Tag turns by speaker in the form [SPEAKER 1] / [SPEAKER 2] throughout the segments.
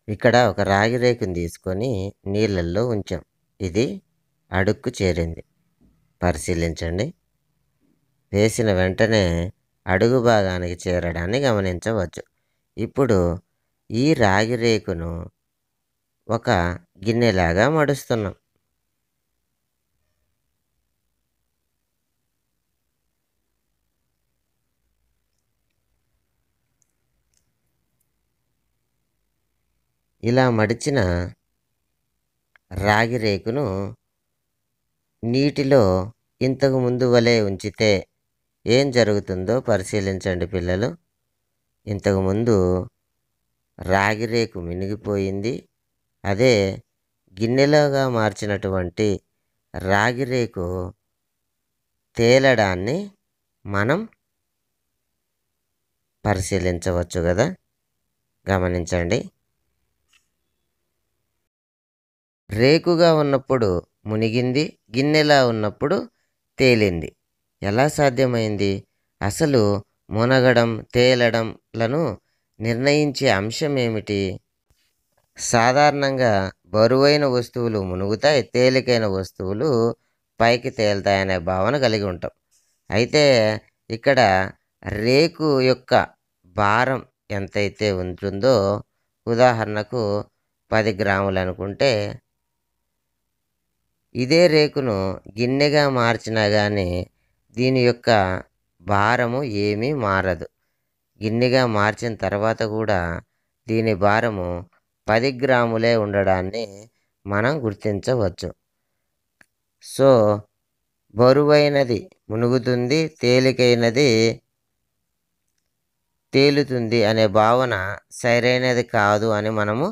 [SPEAKER 1] ఇక్కడ ఒక రాగి రేకుని తీసుకొని నీళ్ళల్లో ఉంచాం. ఇది అడుక్కు చేరింది. పరిశీలించండి. వేసిన వెంటనే అడుగు భాగానికి చేరడాన్ని గమనించవచ్చు. ఇప్పుడు ఈ రాగి రేకును ఒక గిన్నెలాగా మడుస్తున్నాం. ఇలా మడిచిన రాగి రేకును నీటిలో ఇంతకు ముందు వలె ఉంచితే ఏం జరుగుతుందో పరిశీలించండి పిల్లలు. ఇంతకుముందు రాగి రేకు మినిగిపోయింది. అదే గిన్నెలోగా మార్చినటువంటి రాగి రేకు తేలడాన్ని మనం పరిశీలించవచ్చు కదా. గమనించండి. రేకుగా ఉన్నప్పుడు మునిగింది, గిన్నెలా ఉన్నప్పుడు తేలింది. ఎలా సాధ్యమైంది? అసలు మునగడం, తేలడంలను నిర్ణయించే అంశం ఏమిటి? సాధారణంగా బరువైన వస్తువులు మునుగుతాయి, తేలికైన వస్తువులు పైకి తేలుతాయనే భావన కలిగి ఉంటాం. అయితే ఇక్కడ రేకు యొక్క భారం ఎంతైతే ఉంటుందో, ఉదాహరణకు 10 గ్రాములు అనుకుంటే, ఇదే రేకును గిన్నెగా మార్చినా కానీ దీని యొక్క భారము ఏమీ మారదు. గిన్నెగా మార్చిన తర్వాత కూడా దీని భారము 10 గ్రాములే ఉండడాన్ని మనం గుర్తించవచ్చు. సో బరువైనది మునుగుతుంది, తేలికైనది తేలుతుంది అనే భావన సరైనది కాదు అని మనము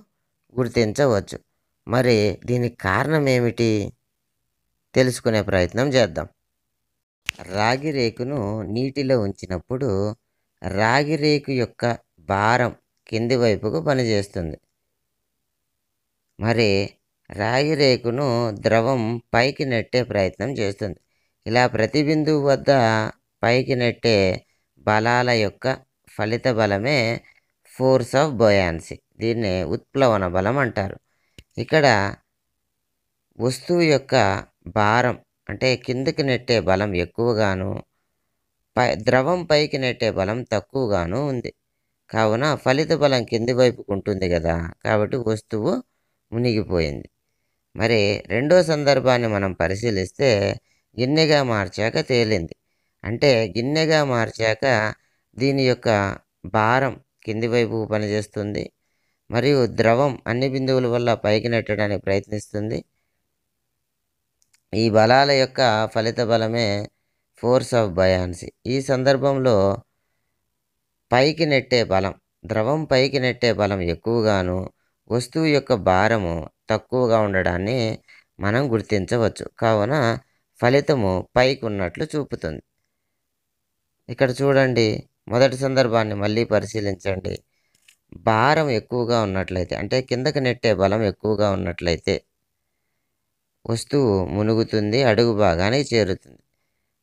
[SPEAKER 1] గుర్తించవచ్చు. మరి దీనికి కారణం ఏమిటి? తెలుసుకునే ప్రయత్నం చేద్దాం. రాగి రేకును నీటిలో ఉంచినప్పుడు రాగి రేకు యొక్క భారం కింది వైపుకు పనిచేస్తుంది. మరి రాగి రేకును ద్రవం పైకి నెట్టే ప్రయత్నం చేస్తుంది. ఇలా ప్రతి బిందువు వద్ద పైకి నెట్టే బలాల యొక్క ఫలిత బలమే ఫోర్స్ ఆఫ్ బొయాన్సీ. దీన్నే ఉత్ప్లవన బలం అంటారు. ఇక్కడ వస్తువు యొక్క భారం అంటే కిందకి నెట్టే బలం ఎక్కువగాను, ద్రవం పైకి నెట్టే బలం తక్కువగాను ఉంది. కావున ఫలిత బలం కింది వైపుకు ఉంటుంది కదా, కాబట్టి వస్తువు మునిగిపోయింది. మరి రెండో సందర్భాన్ని మనం పరిశీలిస్తే గిన్నెగా మార్చాక తేలింది. అంటే గిన్నెగా మార్చాక దీని యొక్క భారం కింది వైపుకు పనిచేస్తుంది మరియు ద్రవం అన్ని బిందువుల వల్ల పైకి నెట్టడానికి ప్రయత్నిస్తుంది. ఈ బలాల యొక్క ఫలిత బలమే ఫోర్స్ ఆఫ్ బయాన్సీ. ఈ సందర్భంలో పైకి నెట్టే బలం, ద్రవం పైకి నెట్టే బలం ఎక్కువగాను, వస్తువు యొక్క భారము తక్కువగా ఉండడాన్ని మనం గుర్తించవచ్చు. కావున ఫలితము పైకి ఉన్నట్లు చూపుతుంది. ఇక్కడ చూడండి, మొదటి సందర్భాన్ని మళ్ళీ పరిశీలించండి. భారం ఎక్కువగా ఉన్నట్లయితే అంటే కిందకి నెట్టే బలం ఎక్కువగా ఉన్నట్లయితే వస్తువు మునుగుతుంది, అడుగు భాగానికి చేరుతుంది.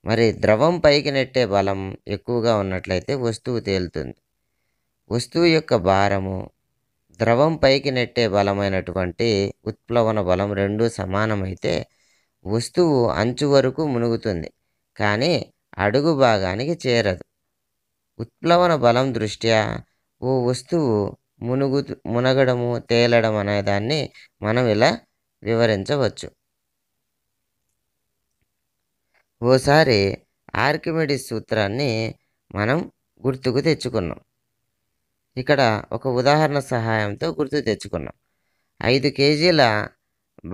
[SPEAKER 1] మరి ద్రవం పైకి నెట్టే బలం ఎక్కువగా ఉన్నట్లయితే వస్తువు తేలుతుంది. వస్తువు యొక్క భారము, ద్రవం పైకి నెట్టే బలమైనటువంటి ఉత్ప్లవన బలం రెండూ సమానమైతే వస్తువు అంచు వరకు మునుగుతుంది, కానీ అడుగు భాగానికి చేరదు. ఉత్ప్లవన బలం దృష్ట్యా ఓ వస్తువు మునగడము, తేలడం అనే దాన్ని మనం ఇలా వివరించవచ్చు. ఓసారి ఆర్కిమెడిస్ సూత్రాన్ని మనం గుర్తుకు తెచ్చుకున్నాం. ఇక్కడ ఒక ఉదాహరణ సహాయంతో గుర్తు తెచ్చుకున్నాం. 5 కేజీల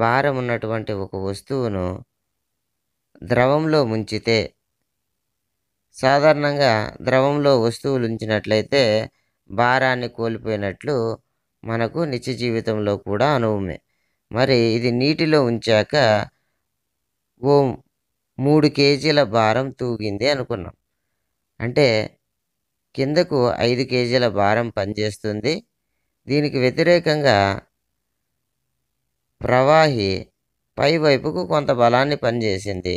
[SPEAKER 1] భారం ఉన్నటువంటి ఒక వస్తువును ద్రవంలో ముంచితే, సాధారణంగా ద్రవంలో వస్తువులు ఉంచినట్లయితే భారాన్ని కోల్పోయినట్లు మనకు నిత్య జీవితంలో కూడా అనుభవమే. మరి ఇది నీటిలో ఉంచాక ఓ 3 కేజీల భారం తూగింది అనుకున్నాం. అంటే కిందకు 5 కేజీల భారం పనిచేస్తుంది. దీనికి వ్యతిరేకంగా ప్రవాహి పై వైపుకు కొంత బలాన్ని పనిచేసింది.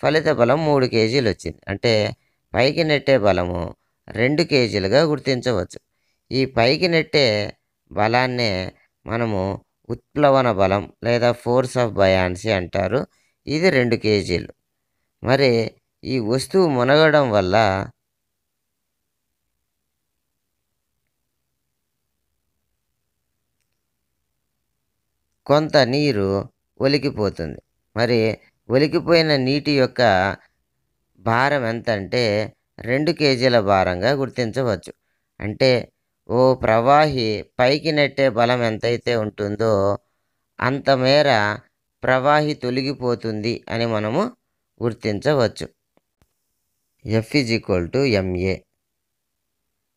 [SPEAKER 1] ఫలిత బలం 3 కేజీలు వచ్చింది. అంటే పైకి నెట్టే బలము 2 కేజీలుగా గుర్తించవచ్చు. ఈ పైకి నెట్టే బలాన్నే మనము ఉత్ప్లవన బలం లేదా ఫోర్స్ ఆఫ్ బయాన్సీ అంటారు. ఇది 2 కేజీలు. మరి ఈ వస్తువు మునగడం వల్ల కొంత నీరు ఒలికిపోతుంది. మరి ఒలికిపోయిన నీటి యొక్క భారం ఎంతంటే 2 కేజీల భారంగా గుర్తించవచ్చు. అంటే ఓ ప్రవాహి పైకి నెట్టే బలం ఎంతైతే ఉంటుందో అంత మేర ప్రవాహి తొలగిపోతుంది అని మనము గుర్తించవచ్చు. F = ma.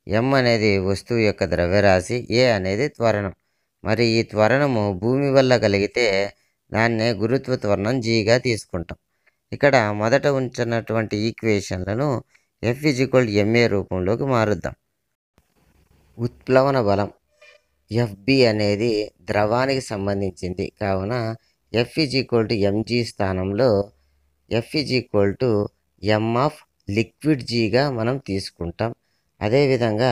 [SPEAKER 1] m అనేది వస్తువు యొక్క ద్రవ్యరాశి, a అనేది త్వరణం. మరి ఈ త్వరణము భూమి వల్ల కలిగితే దాన్నే గురుత్వ త్వరణం gగా తీసుకుంటాం. ఇక్కడ మొదట ఉంచినటువంటి ఈక్వేషన్లను F ma రూపంలోకి మారుద్దాం. ఉత్ప్లవన బలం Fb అనేది ద్రవానికి సంబంధించింది కావున F mg స్థానంలో F m ఆఫ్ లిక్విడ్ gగా మనం తీసుకుంటాం. అదేవిధంగా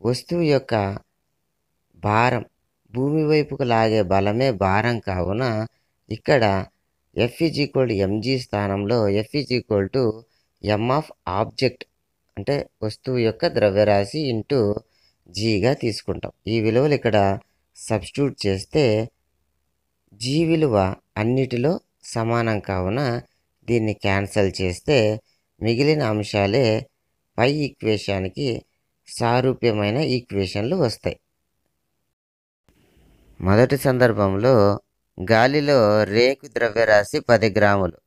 [SPEAKER 1] వస్తువు యొక్క భారం భూమి వైపుకు లాగే బలమే భారం కావున ఇక్కడ F mg స్థానంలో F m ఆఫ్ ఆబ్జెక్ట్ అంటే వస్తువు యొక్క ద్రవ్యరాశి ఇంటూ gగా తీసుకుంటాం. ఈ విలువలు ఇక్కడ సబ్స్టిట్యూట్ చేస్తే g విలువ అన్నిటిలో సమానం కావున దీన్ని క్యాన్సల్ చేస్తే మిగిలిన అంశాలే పై ఈక్వేషన్కి సారూప్యమైన ఈక్వేషన్లు వస్తాయి. మొదటి సందర్భంలో గాలిలో రేకు ద్రవ్యరాశి 10 గ్రాములు.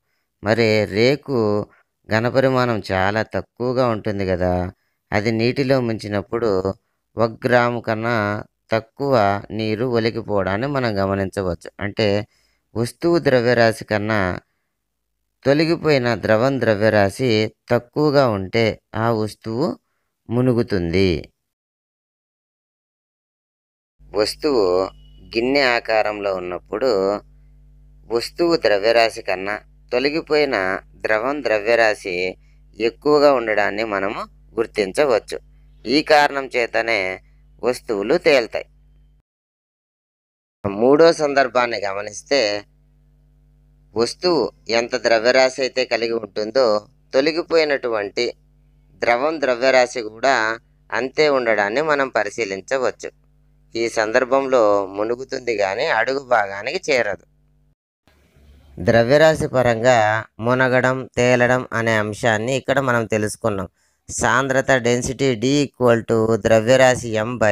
[SPEAKER 1] మరి రేకు ఘనపరిమాణం చాలా తక్కువగా ఉంటుంది కదా, అది నీటిలో ముంచినప్పుడు 1 గ్రాము కన్నా తక్కువ నీరు ఒలికిపోవడాన్ని మనం గమనించవచ్చు. అంటే వస్తువు ద్రవ్యరాశి కన్నా తొలగిపోయిన ద్రవం ద్రవ్యరాశి తక్కువగా ఉంటే ఆ వస్తువు మునుగుతుంది. వస్తువు గిన్నె ఆకారంలో ఉన్నప్పుడు వస్తువు ద్రవ్యరాశి కన్నా తొలగిపోయిన ద్రవం ద్రవ్యరాశి ఎక్కువగా ఉండడాన్ని మనము గుర్తించవచ్చు. ఈ కారణం చేతనే వస్తువులు తేలుతాయి. మూడో సందర్భాన్ని గమనిస్తే వస్తువు ఎంత ద్రవ్యరాశి అయితే కలిగి ఉంటుందో తొలగిపోయినటువంటి ద్రవం ద్రవ్యరాశి కూడా అంతే ఉండడాన్ని మనం పరిశీలించవచ్చు. ఈ సందర్భంలో మునుగుతుంది కానీ అడుగు భాగానికి చేరదు. ద్రవ్యరాశి పరంగా మునగడం తేలడం అనే అంశాన్ని ఇక్కడ మనం తెలుసుకున్నాం. సాంద్రత డెన్సిటీ D = ద్రవ్యరాశి m /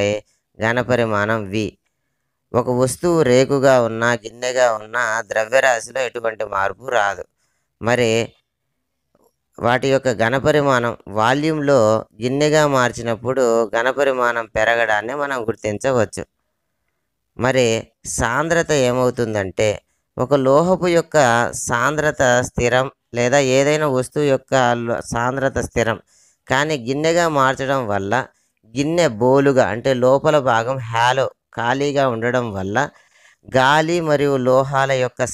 [SPEAKER 1] ఘనపరిమాణం v. ఒక వస్తువు రేకుగా ఉన్నా గిన్నెగా ఉన్నా ద్రవ్యరాశిలో ఎటువంటి మార్పు రాదు. మరి వాటి యొక్క ఘనపరిమాణం వాల్యూమ్లో గిన్నెగా మార్చినప్పుడు ఘనపరిమాణం పెరగడాన్ని మనం గుర్తించవచ్చు. మరి సాంద్రత ఏమవుతుందంటే ఒక లోహపు యొక్క సాంద్రత స్థిరం లేదా ఏదైనా వస్తువు యొక్క సాంద్రత స్థిరం, కానీ గిన్నెగా మార్చడం వల్ల గిన్నె బోలుగా అంటే లోపల భాగం హ్యాలో ఖాళీగా ఉండడం వల్ల గాలి మరియు లోహాల యొక్క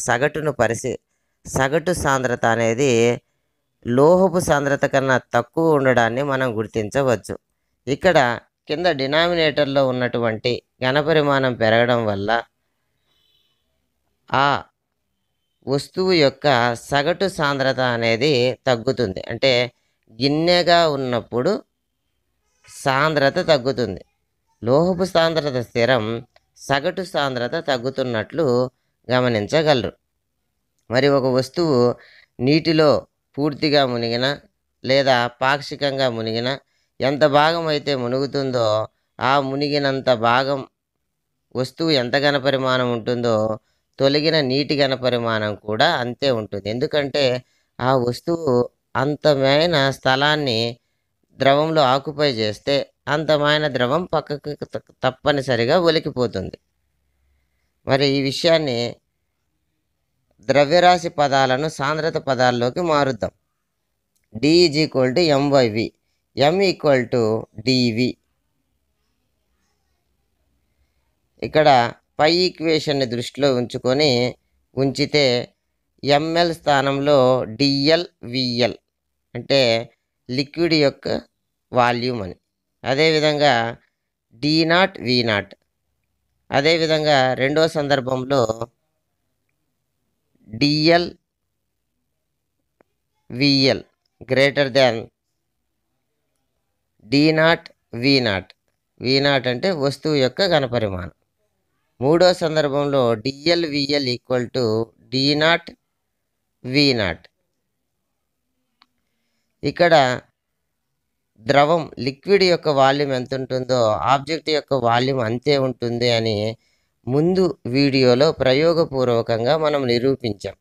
[SPEAKER 1] సగటు సాంద్రత అనేది లోహపు సాంద్రత కన్నా తక్కువ ఉండడాన్ని మనం గుర్తించవచ్చు. ఇక్కడ కింద డినామినేటర్లో ఉన్నటువంటి ఘనపరిమాణం పెరగడం వల్ల ఆ వస్తువు యొక్క సగటు సాంద్రత అనేది తగ్గుతుంది. అంటే గిన్నెగా ఉన్నప్పుడు సాంద్రత తగ్గుతుంది. లోహపు సాంద్రత స్థిరం, సగటు సాంద్రత తగ్గుతున్నట్లు గమనించగలరు. మరి ఒక వస్తువు నీటిలో పూర్తిగా మునిగిన లేదా పాక్షికంగా మునిగిన ఎంత భాగం అయితే మునుగుతుందో ఆ మునిగినంత భాగం వస్తువు ఎంత ఘనపరిమాణం ఉంటుందో తొలగిన నీటి ఘనపరిమాణం కూడా అంతే ఉంటుంది. ఎందుకంటే ఆ వస్తువు అంతమైన స్థలాన్ని ద్రవంలో ఆక్యుపై చేస్తే అంతమైన ద్రవం పక్కకు తప్పనిసరిగా ఒలికిపోతుంది. మరి ఈ విషయాన్ని ద్రవ్యరాశి పదాలను సాంద్రత పదాల్లోకి మారుద్దాం. D = m/v, m = dv. ఇక్కడ పై ఈక్వేషన్ని దృష్టిలో ఉంచితే ఎంఎల్ స్థానంలో డిఎల్ విఎల్ అంటే లిక్విడ్ యొక్క వాల్యూమ్ అని. అదేవిధంగా డి0 వి0. అదేవిధంగా రెండో సందర్భంలో డిఎల్ విఎల్ గ్రేటర్ దాన్ డి0 వి0. వి0 అంటే వస్తువు యొక్క ఘనపరిమాణం. మూడో సందర్భంలో డిఎల్ విఎల్ ఈక్వల్ టు డి0 వి0. ఇక్కడ ద్రవం లిక్విడ్ యొక్క వాల్యూమ్ ఎంత ఉంటుందో ఆబ్జెక్ట్ యొక్క వాల్యూమ్ అంతే ఉంటుంది అని ముందు వీడియోలో ప్రయోగపూర్వకంగా మనం నిరూపించాం.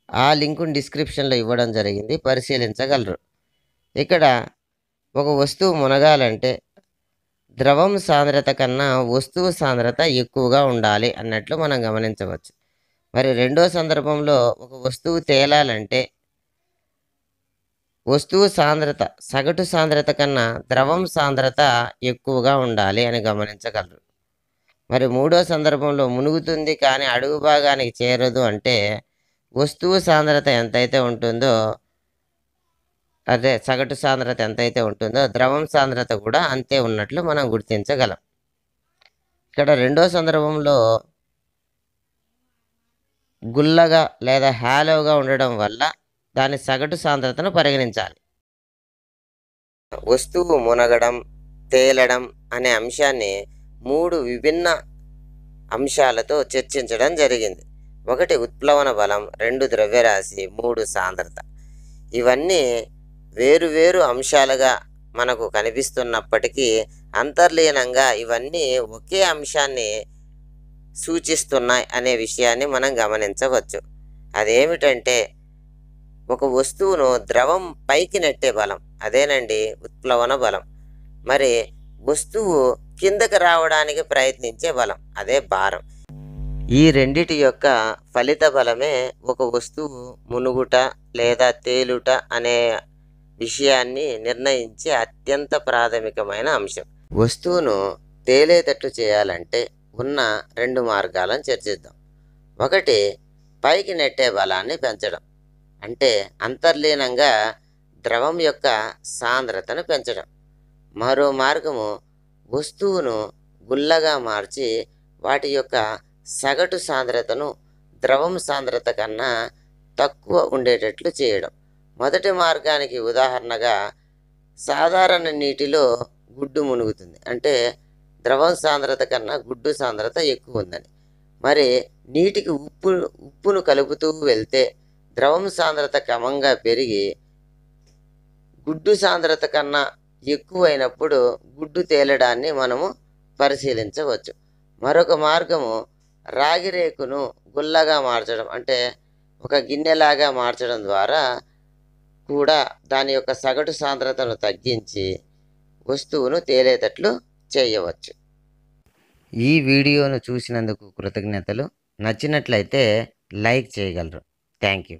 [SPEAKER 1] ఆ లింకును డిస్క్రిప్షన్లో ఇవ్వడం జరిగింది, పరిశీలించగలరు. ఇక్కడ ఒక వస్తువు మునగాలంటే ద్రవం సాంద్రత కన్నా వస్తువు సాంద్రత ఎక్కువగా ఉండాలి అన్నట్లు మనం గమనించవచ్చు. మరి రెండో సందర్భంలో ఒక వస్తువు తేలాలంటే వస్తువు సాంద్రత సగటు సాంద్రత కన్నా ద్రవం సాంద్రత ఎక్కువగా ఉండాలి అని గమనించగలరు. మరి మూడో సందర్భంలో మునుగుతుంది కానీ అడుగు భాగానికి చేరదు అంటే వస్తువు సాంద్రత ఎంతైతే ఉంటుందో అదే సగటు సాంద్రత ఎంతైతే ఉంటుందో ద్రవం సాంద్రత కూడా అంతే ఉన్నట్లు మనం గుర్తించగలం. ఇక్కడ రెండో సందర్భంలో గుల్లగా లేదా హాలోగా ఉండడం వల్ల దాని సగటు సాంద్రతను పరిగణించాలి. వస్తువు మునగడం, తేలడం అనే అంశాన్ని 3 విభిన్న అంశాలతో చర్చించడం జరిగింది. 1 ఉత్ప్లవన బలం, 2 ద్రవ్యరాశి, 3 సాంద్రత. ఇవన్నీ వేరువేరు అంశాలుగా మనకు కనిపిస్తున్నప్పటికీ అంతర్లీనంగా ఇవన్నీ ఒకే అంశాన్ని సూచిస్తున్నాయి అనే విషయాన్ని మనం గమనించవచ్చు. అదేమిటంటే ఒక వస్తువును ద్రవం పైకి నెట్టే బలం, అదేనండి ఉత్ప్లవన బలం. మరి వస్తువు కిందకి రావడానికి ప్రయత్నించే బలం, అదే భారం. ఈ రెండిటి యొక్క ఫలిత బలమే ఒక వస్తువు మునుగుట లేదా తేలుట అనే విషయాన్ని నిర్ణయించే అత్యంత ప్రాథమికమైన అంశం. వస్తువును తేలేటట్లు చేయాలంటే ఉన్న 2 మార్గాలను చర్చిద్దాం. 1 పైకి నెట్టే బలాన్ని పెంచడం, అంటే అంతర్లీనంగా ద్రవం యొక్క సాంద్రతను పెంచడం. మరో మార్గము వస్తువును గుల్లగా మార్చి వాటి యొక్క సగటు సాంద్రతను ద్రవం సాంద్రత కన్నా తక్కువ ఉండేటట్లు చేయడం. మొదటి మార్గానికి ఉదాహరణగా సాధారణ నీటిలో గుడ్డు మునుగుతుంది, అంటే ద్రవం సాంద్రత కన్నా గుడ్డు సాంద్రత ఎక్కువ ఉందని. మరి నీటికి ఉప్పును కలుపుతూ వెళ్తే ద్రవం సాంద్రత క్రమంగా పెరిగి గుడ్డు సాంద్రత కన్నా ఎక్కువైనప్పుడు గుడ్డు తేలడాన్ని మనము పరిశీలించవచ్చు. మరొక మార్గము రాగి రేకును గుల్లగా మార్చడం, అంటే ఒక గిన్నెలాగా మార్చడం ద్వారా కూడా దాని యొక్క సగటు సాంద్రతను తగ్గించి వస్తువును తేలేటట్లు చేయవచ్చు. ఈ వీడియోను చూసినందుకు కృతజ్ఞతలు. నచ్చినట్లయితే లైక్ చేయగలరు. Thank you.